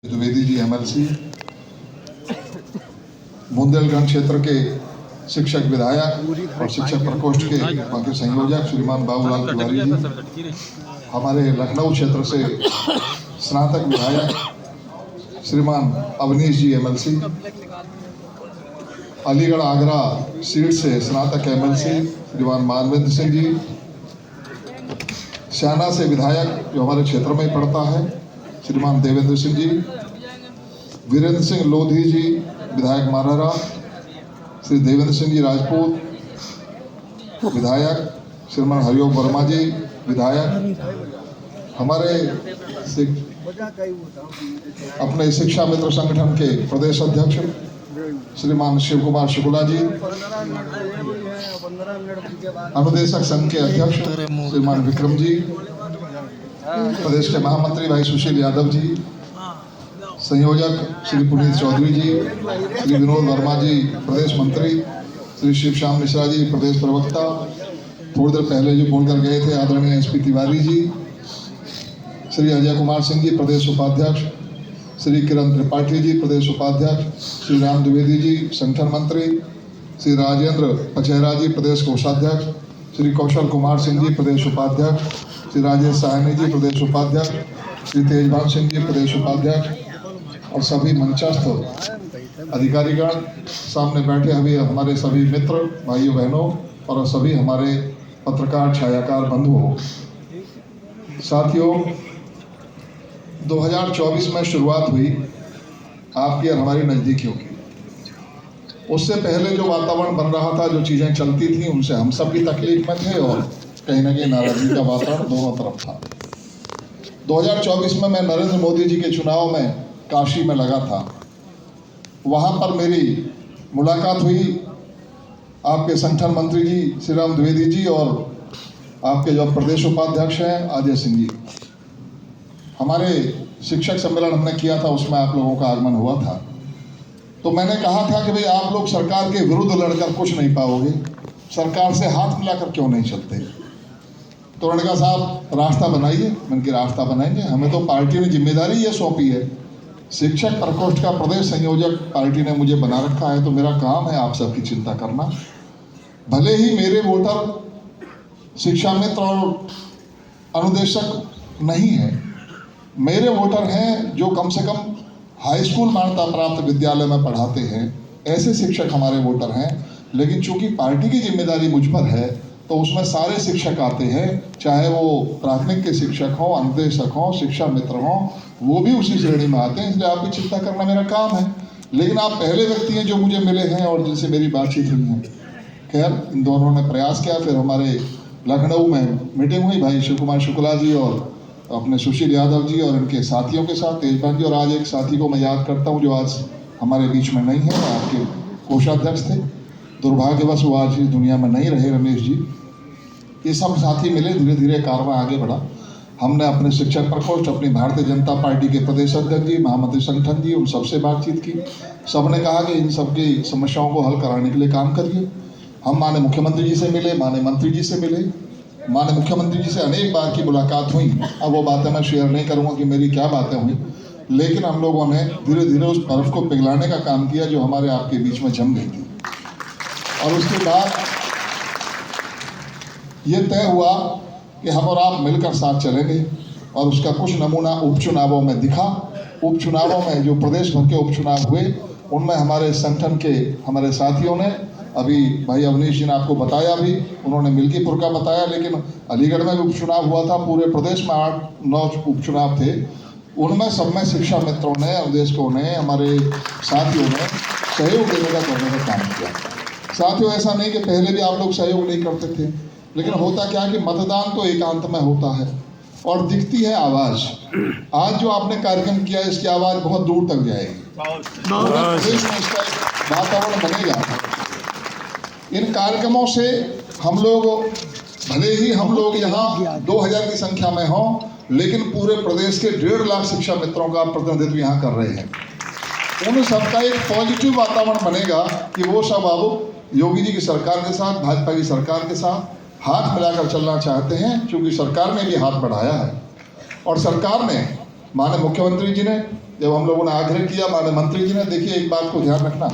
Dwivedi ji MLC, Bundelkhand क्षेत्र के शिक्षक विधायक और शिक्षक प्रकोष्ठ के वहाँ के संयोजक श्रीमान बाबूलाल तिवारी जी, हमारे लखनऊ क्षेत्र से स्नातक विधायक श्रीमान अवनीश जी एमएलसी, अलीगढ़ आगरा सीट से स्नातक एमएलसी श्रीमान मानवेंद्र सिंह जी, स्याना से विधायक जो हमारे क्षेत्र में पड़ता है श्रीमान देवेंद्र सिंह जी, वीरेंद्र सिंह लोधी जी विधायक मारहरा, श्री देवेंद्र सिंह जी राजपूत विधायक, श्रीमान हरिओम वर्मा जी विधायक, हमारे अपने शिक्षा मित्र संगठन के प्रदेश अध्यक्ष श्रीमान शिव कुमार शुक्ला जी, अनुदेशक संघ के अध्यक्ष श्रीमान विक्रम जी, प्रदेश के महामंत्री भाई सुशील यादव जी, संयोजक श्री पुनीत चौधरी जी, श्री विनोद वर्मा जी प्रदेश मंत्री, श्री शिव श्याम मिश्रा जी प्रदेश प्रवक्ता, थोड़ी देर पहले जो बोलकर गए थे आदरणीय एसपी तिवारी जी, श्री अजय कुमार सिंह जी प्रदेश उपाध्यक्ष, श्री किरण त्रिपाठी जी प्रदेश उपाध्यक्ष, श्री राम द्विवेदी जी संगठन मंत्री, श्री राजेंद्र पचेरा जी प्रदेश कोषाध्यक्ष, श्री कौशल कुमार सिंह जी प्रदेश उपाध्यक्ष, श्री राजेश साहनी जी प्रदेश उपाध्यक्ष, श्री तेजभान सिंह जी प्रदेश उपाध्यक्ष और सभी मंचस्थ अधिकारीगण, सामने बैठे हुए हमारे सभी मित्र भाइयों बहनों और सभी हमारे पत्रकार छायाकार बंधुओं, साथियों, 2024 में शुरुआत हुई आपकी और हमारी नज़दीकियों की। उससे पहले जो वातावरण बन रहा था, जो चीज़ें चलती थी, उनसे हम सब भी तकलीफ में थे और कहीं ना कहीं नाराजगी का वातावरण दोनों तरफ था। 2024 में मैं नरेंद्र मोदी जी के चुनाव में काशी में लगा था। वहाँ पर मेरी मुलाकात हुई आपके संगठन मंत्री जी श्री राम द्विवेदी जी और आपके जो प्रदेश उपाध्यक्ष हैं अजय सिंह जी। हमारे शिक्षक सम्मेलन हमने किया था, उसमें आप लोगों का आगमन हुआ था। तो मैंने कहा था कि भाई आप लोग सरकार के विरुद्ध लड़कर कुछ नहीं पाओगे, सरकार से हाथ मिलाकर क्यों नहीं चलते। तो उन्होंने कहा साहब रास्ता बनाइए। मैंने कहा रास्ता बनाएंगे, हमें तो पार्टी ने जिम्मेदारी ये सौंपी है, शिक्षक प्रकोष्ठ का प्रदेश संयोजक पार्टी ने मुझे बना रखा है, तो मेरा काम है आप सबकी चिंता करना। भले ही मेरे वोटर शिक्षा मित्र और अनुदेशक नहीं है, मेरे वोटर हैं जो कम से कम हाई स्कूल मान्यता प्राप्त विद्यालय में पढ़ाते हैं, ऐसे शिक्षक हमारे वोटर हैं। लेकिन चूंकि पार्टी की जिम्मेदारी मुझ पर है तो उसमें सारे शिक्षक आते हैं, चाहे वो प्राथमिक के शिक्षक हों, अनुदेशक हों, शिक्षा मित्र हों, वो भी उसी श्रेणी में आते हैं। इसलिए आपकी चिंता करना मेरा काम है। लेकिन आप पहले व्यक्ति हैं जो मुझे मिले हैं और जिनसे मेरी बातचीत हुई है। खैर इन दोनों ने प्रयास किया, फिर हमारे लखनऊ में मीटिंग हुई भाई शिव कुमार शुक्ला जी और अपने सुशील यादव जी और इनके साथियों के साथ, तेजपाल जी, और आज एक साथी को मैं याद करता हूँ जो आज हमारे बीच में नहीं है, आपके कोषाध्यक्ष थे, दुर्भाग्यवश वो आज इस दुनिया में नहीं रहे, रमेश जी। ये सब साथी मिले, धीरे धीरे कारवां आगे बढ़ा। हमने अपने शिक्षक प्रकोष्ठ, अपनी भारतीय जनता पार्टी के प्रदेश अध्यक्ष जी, महामंत्री संगठन जी, उन सबसे बातचीत की। सबने कहा कि इन सबकी समस्याओं को हल कराने के लिए काम करिए। हम माननीय मुख्यमंत्री जी से मिले, माननीय मंत्री जी से मिले, माननीय मुख्यमंत्री जी से अनेक बार की मुलाकात हुई। अब वो बातें मैं शेयर नहीं करूँगा कि मेरी क्या बातें हुई, लेकिन हम लोगों ने धीरे धीरे उस बर्फ को पिघलाने का काम किया जो हमारे आपके बीच में जम गई थी। और उसके बाद ये तय हुआ कि हम और आप मिलकर साथ चलेंगे और उसका कुछ नमूना उपचुनावों में दिखा। उपचुनावों में जो प्रदेश भर के उपचुनाव हुए, उनमें हमारे संगठन के हमारे साथियों ने, अभी भाई अवनीश जी ने आपको बताया, भी उन्होंने मिल्कीपुर का बताया, लेकिन अलीगढ़ में भी उपचुनाव हुआ था। पूरे प्रदेश में 8-9 उपचुनाव थे। उनमें सब में शिक्षा मित्रों ने, अनुदेशकों ने, हमारे साथियों ने सहयोग देने का करने का काम किया। साथियों, ऐसा नहीं कि पहले भी आप लोग सहयोग नहीं करते थे, लेकिन होता क्या कि मतदान तो एकांत में होता है और दिखती है आवाज़। आज जो आपने कार्यक्रम किया, इसकी आवाज़ बहुत दूर तक जाएगी, पूरे प्रदेश में इसका एक वातावरण बनेगा। इन कार्यक्रमों से हम लोग, भले ही हम लोग यहाँ 2000 की संख्या में हों, लेकिन पूरे प्रदेश के 1.5 लाख शिक्षा मित्रों का प्रतिनिधित्व यहाँ कर रहे हैं। उन सबका एक पॉजिटिव वातावरण बनेगा कि वो सब अब योगी जी की सरकार के साथ, भाजपा की सरकार के साथ हाथ मिलाकर चलना चाहते हैं, क्योंकि सरकार ने भी हाथ बढ़ाया है और सरकार ने माननीय मुख्यमंत्री जी ने जब हम लोगों ने आग्रह किया, माननीय मंत्री जी ने, देखिए एक बात को ध्यान रखना,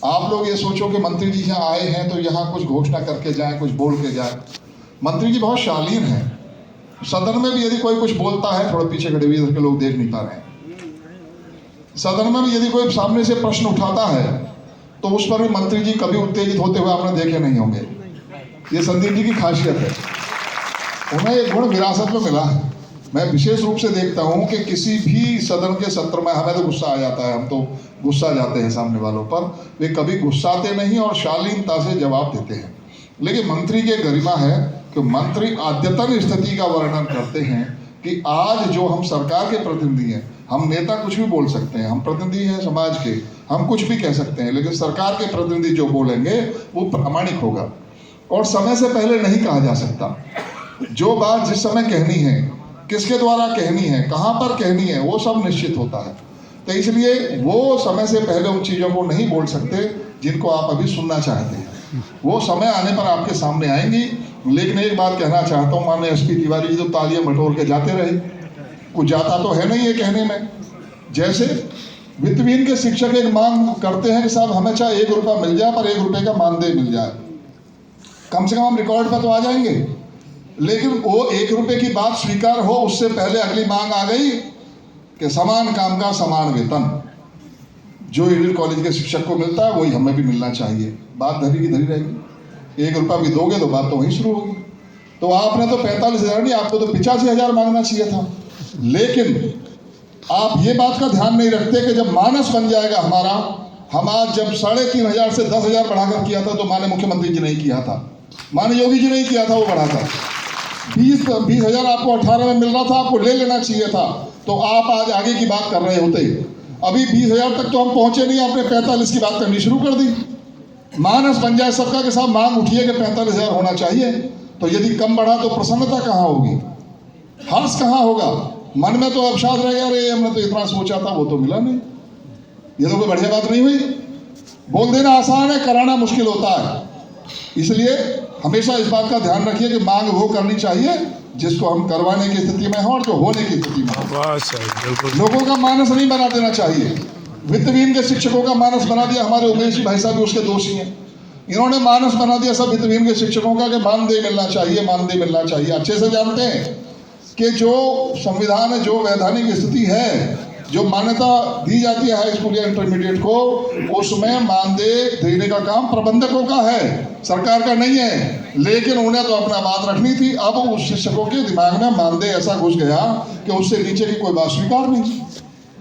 आप लोग ये सोचो कि मंत्री जी यहाँ आए हैं तो यहाँ कुछ घोषणा करके जाएं, कुछ बोल के जाएं। मंत्री जी बहुत शालीन हैं, सदन में भी यदि कोई कुछ बोलता है, थोड़ा पीछे खड़े हुए इधर के लोग देख नहीं पा रहे हैं, सदन में भी यदि कोई सामने से प्रश्न उठाता है तो उस पर भी मंत्री जी कभी उत्तेजित होते हुए आपने देखे नहीं होंगे। ये संदीप जी की खासियत है, उन्हें एक गुण विरासत में मिला है। मैं विशेष रूप से देखता हूं कि किसी भी सदन के सत्र में हमें तो गुस्सा आ जाता है, हम तो गुस्सा जाते हैं सामने वालों पर, वे कभी गुस्साते नहीं और शालीनता से जवाब देते हैं। लेकिन मंत्री की गरिमा है कि मंत्री अद्यतन स्थिति का वर्णन करते हैं कि आज जो हम सरकार के प्रतिनिधि हैं, हम नेता कुछ भी बोल सकते हैं, हम प्रतिनिधि हैं समाज के, हम कुछ भी कह सकते हैं, लेकिन सरकार के प्रतिनिधि जो बोलेंगे वो प्रामाणिक होगा और समय से पहले नहीं कहा जा सकता। जो बात जिस समय कहनी है, किसके द्वारा कहनी है, कहाँ पर कहनी है, वो सब निश्चित होता है। तो इसलिए वो समय से पहले उन चीज़ों को नहीं बोल सकते जिनको आप अभी सुनना चाहते हैं। वो समय आने पर आपके सामने आएंगी। लेकिन एक बात कहना चाहता हूँ, माननीय एसपी तिवारी जी तो तालियां बटोर के जाते रहे, कुछ जाता तो है नहीं ये कहने में। जैसे वित्तविहीन के शिक्षक एक मांग करते हैं कि साहब हमें चाहे 1 रुपया मिल जाए पर 1 रुपये का मानदेय मिल जाए, कम से कम हम रिकॉर्ड पर तो आ जाएंगे। लेकिन वो 1 रुपये की बात स्वीकार हो उससे पहले अगली मांग आ गई कि समान काम का समान वेतन, जो एडेड कॉलेज के शिक्षक को मिलता है वही हमें भी मिलना चाहिए। बात धरी की धरी रहेगी, 1 रुपया भी दोगे तो बात तो वहीं शुरू होगी। तो आपने तो 45,000 नहीं, आपको तो 85,000 मांगना चाहिए था। लेकिन आप ये बात का ध्यान नहीं रखते कि जब मानस बन जाएगा हमारा, हम आज जब 3,500 से 10,000 बढ़ाकर किया था तो माननीय मुख्यमंत्री जी नहीं किया था, माननीय योगी जी नहीं किया था, वो बढ़ा था 20,000 आपको 18 में मिल रहा था, आपको ले लेना चाहिए था, तो आप आज आगे की बात कर रहे होते। अभी 20,000 तक तो हम पहुंचे नहीं, आपने 45 की बात करनी शुरू कर दी। मानस बन जाए सबका के साथ मांग उठिए कि 45,000 होना चाहिए, तो यदि कम बढ़ा तो प्रसन्नता कहाँ होगी, हर्ष कहाँ होगा, मन में तो अवसाद रहेगा, अरे हमने तो इतना सोचा था वो तो मिला नहीं। ये तो कोई बढ़िया बात नहीं हुई। बोल देना आसान है, कराना मुश्किल होता है। इसलिए हमेशा इस बात का ध्यान रखिए कि मांग वो करनी चाहिए जिसको हम करवाने की स्थिति में हो और जो होने की स्थिति में हो। लोगों का मानस नहीं बना देना चाहिए। वित्तविहीन के शिक्षकों का मानस बना दिया, हमारे उमेश भाई साहब भी उसके दोषी हैं। इन्होंने मानस बना दिया सब वित्तविहीन के शिक्षकों का कि मानदेय मिलना चाहिए, मानदेय मिलना चाहिए। अच्छे से जानते हैं कि जो संविधान है, जो वैधानिक स्थिति है, जो मान्यता दी जाती है हाई स्कूल या इंटरमीडिएट को, उसमें मानदेय देने का काम प्रबंधकों का है, सरकार का नहीं है। लेकिन उन्हें तो अपना बात रखनी थी। अब उस शिक्षकों के दिमाग में मानदेय ऐसा घुस गया कि उससे नीचे की कोई बात स्वीकार नहीं।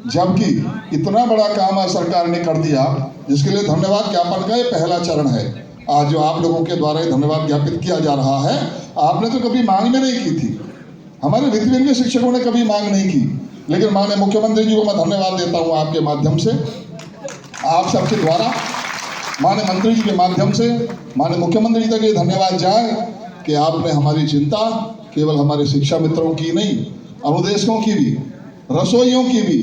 जबकि इतना बड़ा काम आज सरकार ने कर दिया, जिसके लिए धन्यवाद ज्ञापन का ये पहला चरण है। आज जो आप लोगों के द्वारा धन्यवाद ज्ञापित किया जा रहा है, आपने तो कभी मांग में नहीं की थी, हमारे वित्तविहीन के शिक्षकों ने कभी मांग नहीं की। लेकिन माननीय मुख्यमंत्री जी को मैं धन्यवाद देता हूं आपके माध्यम से, आप सबके द्वारा, माननीय मंत्री जी के माध्यम से माननीय मुख्यमंत्री जी तक ये धन्यवाद जाए कि आपने हमारी चिंता केवल हमारे शिक्षा मित्रों की नहीं, अनुदेशकों की भी, रसोइयों की भी,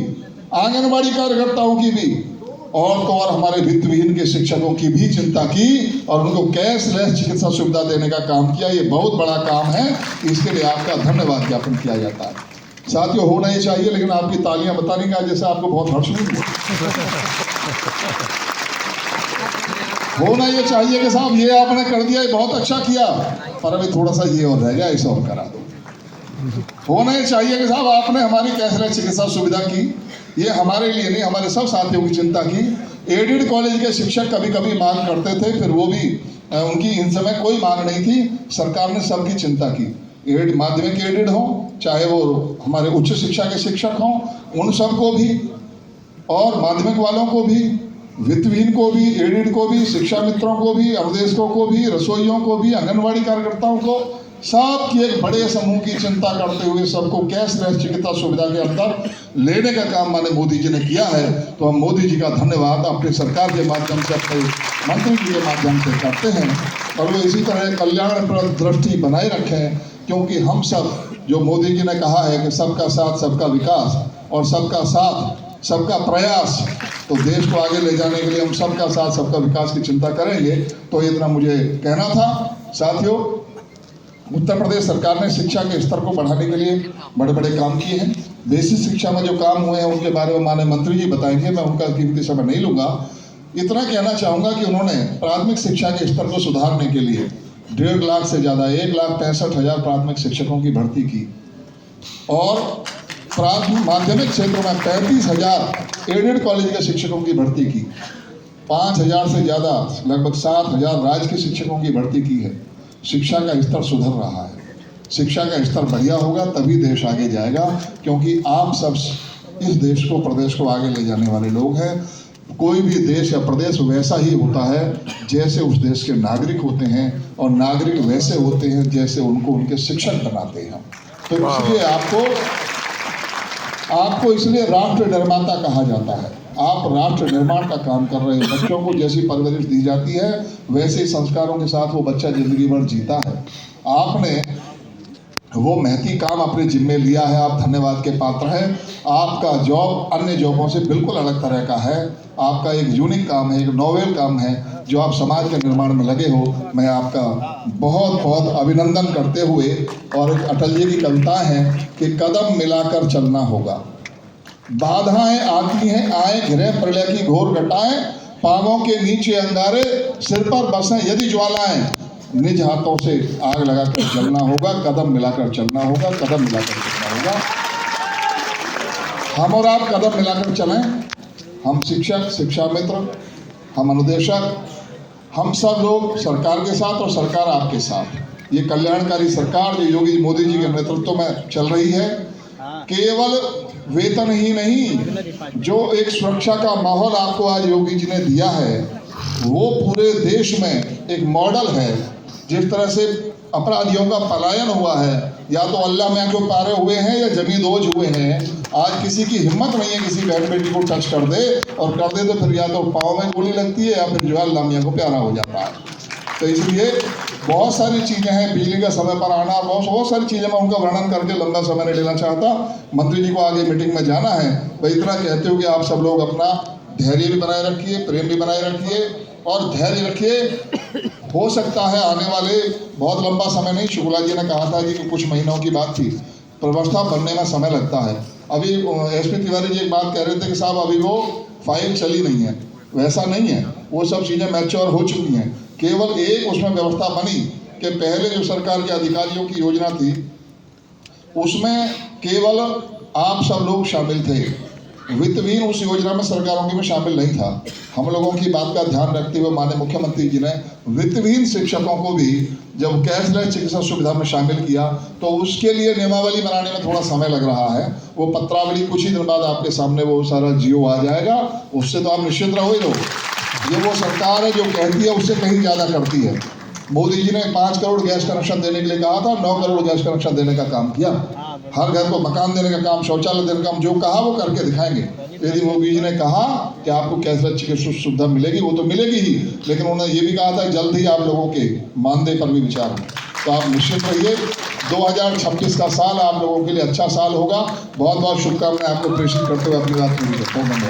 आंगनबाड़ी कार्यकर्ताओं की भी, और तो और हमारे वित्तविहीन के शिक्षकों की भी चिंता की और उनको कैशलेस चिकित्सा सुविधा देने का काम किया। ये बहुत बड़ा काम है, इसके लिए आपका धन्यवाद ज्ञापन किया जाता है। साथियों, होना ही चाहिए, लेकिन आपकी तालियां बताने का जैसे आपको बहुत हर्ष नहीं होना ये चाहिए कि साहब ये आपने कर दिया, ये बहुत अच्छा किया, पर अभी थोड़ा सा ये और रह गया, इसे और करा दो। होना ये चाहिए कि साहब आपने हमारी कैशलेस चिकित्सा सुविधा की, ये हमारे लिए नहीं, हमारे सब साथियों की चिंता की। एडेड कॉलेज के शिक्षक कभी कभी मांग करते थे, फिर वो भी उनकी इन समय कोई मांग नहीं थी, सरकार ने सबकी चिंता की। एड माध्यमिक एडेड हो, चाहे वो हमारे उच्च शिक्षा के शिक्षक हों, उन सबको भी, और माध्यमिक वालों को भी, वित्तविहीन को भी, एडेड को भी, शिक्षा मित्रों को भी, अनुदेशकों को भी, रसोइयों को भी, आंगनबाड़ी कार्यकर्ताओं को, सबकी एक बड़े समूह की चिंता करते हुए सबको कैशलेस चिकित्सा सुविधा के अंदर लेने का काम माननीय मोदी जी ने किया है। तो हम मोदी जी का धन्यवाद अपनी सरकार के माध्यम से, अपने मंत्री जी के माध्यम से करते हैं, और वो इसी तरह कल्याणप्रद दृष्टि बनाए रखें, क्योंकि हम सब, जो मोदी जी ने कहा है कि सबका साथ सबका विकास और सबका साथ सबका प्रयास, तो देश को आगे ले जाने के लिए हम सबका साथ सबका विकास की चिंता करेंगे। तो इतना मुझे कहना था। साथियों, उत्तर प्रदेश सरकार ने शिक्षा के स्तर को बढ़ाने के लिए बड़े बड़े काम किए हैं। बेसिक शिक्षा में जो काम हुए हैं उनके बारे में माननीय मंत्री जी बताएंगे, मैं उनका कीमती समय नहीं लूंगा। इतना कहना चाहूँगा कि उन्होंने प्राथमिक शिक्षा के स्तर को सुधारने के लिए 1.5 लाख से ज़्यादा 1,65,000 प्राथमिक शिक्षकों की भर्ती की और माध्यमिक क्षेत्र में 35,000 एडेड कॉलेज के शिक्षकों की भर्ती की, 5,000 से ज़्यादा लगभग 7,000 राज्य के शिक्षकों की भर्ती की है। शिक्षा का स्तर सुधर रहा है। शिक्षा का स्तर बढ़िया होगा तभी देश आगे जाएगा, क्योंकि आप सब इस देश को, प्रदेश को आगे ले जाने वाले लोग हैं। कोई भी देश या प्रदेश वैसा ही होता है जैसे उस देश के नागरिक होते हैं, और नागरिक वैसे होते हैं जैसे उनको उनके शिक्षक बनाते हैं। तो इसलिए आपको इसलिए राष्ट्र निर्माता कहा जाता है। आप राष्ट्र निर्माण का काम कर रहे हैं। बच्चों को जैसी परवरिश दी जाती है वैसे ही संस्कारों के साथ वो बच्चा जिंदगी भर जीता है। आपने वो महती काम अपने जिम्मे लिया है, आप धन्यवाद के पात्र हैं। आपका जॉब अन्य जॉबों से बिल्कुल अलग तरह का है। आपका एक यूनिक काम है, एक नोवेल काम है जो आप समाज के निर्माण में लगे हो। मैं आपका बहुत बहुत अभिनंदन करते हुए, और एक अटल जी की कविता है कि कदम मिलाकर चलना होगा, बाधाएं आती हैं आए घिरे प्रलय की घोर घटाएं, पांवों के नीचे अंगारे सिर पर बसें यदि ज्वालाएं, निज हाथों से आग लगाकर चलना होगा, कदम मिलाकर चलना होगा, कदम मिलाकर चलना होगा। हम और आप कदम मिलाकर चलें। हम शिक्षक, शिक्षा मित्र, हम अनुदेशक, हम सब लोग सरकार के साथ और सरकार आपके साथ। ये कल्याणकारी सरकार जो योगी मोदी जी के नेतृत्व में चल रही है, केवल वेतन ही नहीं, जो एक सुरक्षा का माहौल आपको आज योगी जी ने दिया है वो पूरे देश में एक मॉडल है। जिस तरह से अपराधियों का पलायन हुआ है, या तो अल्लाह में जो पारे हुए हैं या जमींदोज हुए हैं, आज किसी की हिम्मत नहीं है किसी बहन बेटी को टच कर दे, और कर दे तो फिर या तो पाँव में गोली लगती है या फिर जो है अल्लाह मियां को प्यारा हो जाता है। तो इसलिए बहुत सारी चीज़ें हैं, बिजली का समय पर आना, बहुत सारी चीज़ें, मैं उनका वर्णन करके लंबा समय नहीं लेना चाहता। मंत्री जी को आगे मीटिंग में जाना है। भाई इतना कहते हो कि आप सब लोग अपना धैर्य भी बनाए रखिए, प्रेम भी बनाए रखिए और धैर्य रखिए। हो सकता है आने वाले बहुत लंबा समय नहीं, शुक्ला जी ने कहा था कि कुछ महीनों की बात थी, व्यवस्था बनने में समय लगता है। अभी एसपी तिवारी जी एक बात कह रहे थे कि साहब अभी वो फाइल चली नहीं है, वैसा नहीं है, वो सब चीज़ें मैच्योर हो चुकी हैं। केवल एक उसमें व्यवस्था बनी कि पहले जो सरकार के अधिकारियों की योजना थी उसमें केवल आप सब लोग शामिल थे, वित्तहीन उस योजना में सरकारों की में शामिल नहीं था। हम लोगों की बात का ध्यान रखते हुए माननीय मुख्यमंत्री जी ने वित्तहीन शिक्षकों को भी जब कैशलेस चिकित्सा सुविधा में शामिल किया, तो उसके लिए नियमावली बनाने में थोड़ा समय लग रहा है। वो पत्रावली कुछ ही दिन बाद आपके सामने वो सारा जियो आ जाएगा, उससे तो आप निश्चित रहो ही रहो। ये वो सरकार है जो कहती है उससे कहीं ज़्यादा करती है। मोदी जी ने 5 करोड़ गैस कनेक्शन देने के लिए कहा था, 9 करोड़ गैस कनेक्शन देने का काम किया। हर घर को मकान देने का काम, शौचालय देने का काम, जो कहा वो करके दिखाएंगे। यदि मोदी जी ने कहा कि आपको कैशलेस चिकित्सा सुविधा मिलेगी, वो तो मिलेगी ही, लेकिन उन्होंने ये भी कहा था जल्द ही आप लोगों के मानदेय पर भी विचार हो। तो आप निश्चित रहिए, 2026 का साल आप लोगों के लिए अच्छा साल होगा। बहुत बहुत शुभकामनाएं आपको प्रेषित करते हुए अपनी बात पूरी करता हूँ। धन्यवाद।